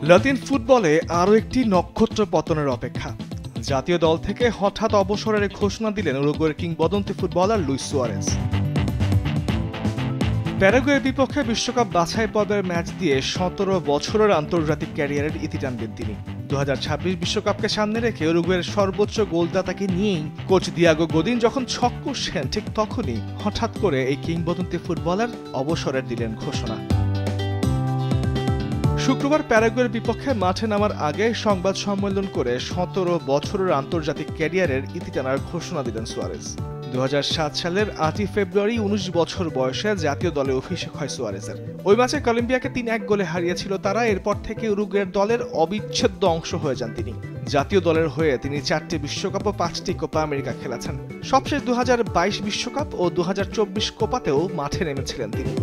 লাতিন ফুটবলে আরও একটি নক্ষত্র পতনের অপেক্ষা। জাতীয় দল থেকে হঠাৎ অবসরের ঘোষণা দিলেন উরুগুয়ের কিংবদন্তি ফুটবলার লুইস সুয়ারেজ। প্যারাগুয়ের বিপক্ষে বিশ্বকাপ বাছাই পর্বের ম্যাচ দিয়ে ১৭ বছরের আন্তর্জাতিক ক্যারিয়ারের ইতি টানবেন তিনি। ২০২৬ বিশ্বকাপকে সামনে রেখে উরুগুয়ের সর্বোচ্চ গোলদাতাকে নিয়েই কোচ দিয়াগো গোদিন যখন ছক কষছেন, ঠিক তখনই হঠাৎ করে এই কিংবদন্তি ফুটবলার অবসরের দিলেন ঘোষণা। শুক্রবার প্যারাগুয়ের বিপক্ষে মাঠে নামার আগে সংবাদ সম্মেলন করে ১৭ বছরের আন্তর্জাতিক ক্যারিয়ারের ইতি টানার ঘোষণা দিলেন সুয়ারেজ। ২০০৭ সালের ৮ই ফেব্রুয়ারি ১৯ বছর বয়সে জাতীয় দলে অভিষেক হয় সুয়ারেজের। ওই ম্যাচে কলম্বিয়াকে ৩-১ গোলে হারিয়েছিল তারা। এরপর থেকে উরুগুয়ের দলের অবিচ্ছেদ্য অংশ হয়ে যান তিনি। জাতীয় দলের হয়ে তিনি ৪টি বিশ্বকাপ ও ৫টি কোপা আমেরিকা খেলেছেন। সবশেষ ২০২২ বিশ্বকাপ ও ২০২৪ কোপাতেও মাঠে নেমেছিলেন তিনি।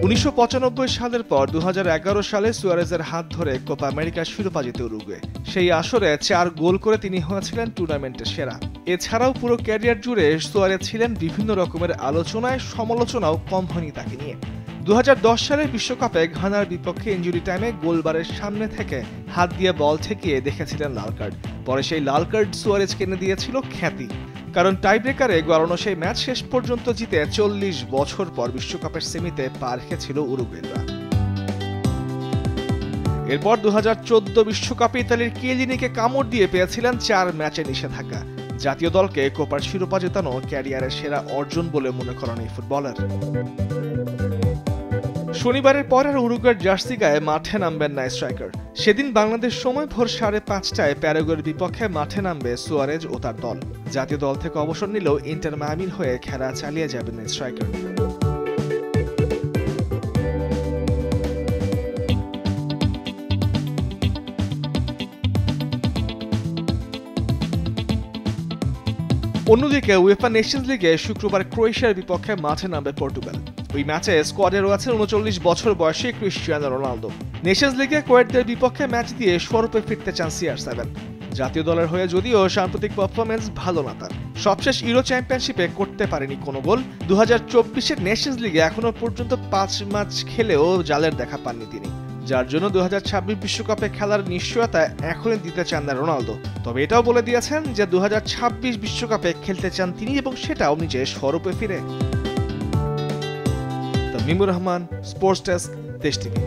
১৯৯৫ সালের পর ২০১১ সালে সুয়ারেজের হাত ধরে কোপা আমেরিকার শিরোপা জিতে উরুগুয়ে। সেই আসরে ৪ গোল করে তিনি হয়েছিলেন টুর্নামেন্টের সেরা। এছাড়াও পুরো ক্যারিয়ার জুড়ে সুয়ারেজ ছিলেন বিভিন্ন রকমের আলোচনায়, সমালোচনাও কম হয়নি তাকে নিয়ে। ২০১০ সালের বিশ্বকাপে ঘানার বিপক্ষে ইনজুরি টাইমে গোলবারের সামনে থেকে হাত দিয়ে বল ঠেকিয়ে দেখেছিলেন লাল কার্ড। পরে সেই লাল কার্ড সুয়ারেজকে এনে দিয়েছিল খ্যাতি, কারণ টাইব্রেকারে গড়ানো সেই ম্যাচ শেষ পর্যন্ত জিতে ৪০ বছর পর বিশ্বকাপের সেমিতে পা রেখেছিল উরুগুয়েরা। এরপর ২০১৪ বিশ্বকাপে ইতালির কিয়েলিনিকে কামড় দিয়ে পেয়েছিলেন ৪ ম্যাচে নিষেধাজ্ঞা। জাতীয় দলকে কোপার শিরোপা জেতানো ক্যারিয়ারের সেরা অর্জন বলে মনে করেন এই ফুটবলার। শনিবারের পর আর উরুগুয়ের জার্সি গায়ে মাঠে নামবেন না স্ট্রাইকার। সেদিন বাংলাদেশ সময় ভোর ৫:৩০টায় প্যারাগুয়ের বিপক্ষে মাঠে নামবে সুয়ারেজ ও তার দল। জাতীয় দল থেকে অবসর নিলেও ইন্টার মায়ামির হয়ে খেলা চালিয়ে যাবেন স্ট্রাইকার। অন্যদিকে উয়েফা নেশনস লিগে শুক্রবার ক্রোয়েশিয়ার বিপক্ষে মাঠে নামবে পর্তুগাল। ওই ম্যাচে স্কোয়াডে রয়েছেন ৩৯ বছর বয়সী ক্রিস্টিয়ানো রোনালদো। নেশনস লিগে কোয়েটদের বিপক্ষে ম্যাচ দিয়ে স্বরূপে ফিরতে চান CR7। জাতীয় দলের হয়ে যদিও সাম্প্রতিক পারফরমেন্স ভালো না তার। সবশেষ ইউরো চ্যাম্পিয়নশিপে করতে পারেনি কোনো গোল। ২০২৪-এর নেশনস লিগে এখনো পর্যন্ত ৫ ম্যাচ খেলেও জালের দেখা পাননি তিনি, যার জন্য ২০২৬ বিশ্বকাপে খেলার নিশ্চয়তা এখনই দিতে চান না রোনালদো। তবে এটাও বলে দিয়েছেন যে ২০২৬ বিশ্বকাপে খেলতে চান তিনি, এবং সেটাও নিজের স্বরূপে ফিরে। তামিমুর রহমান, স্পোর্টস ডেস্ক, দেশ টিভি।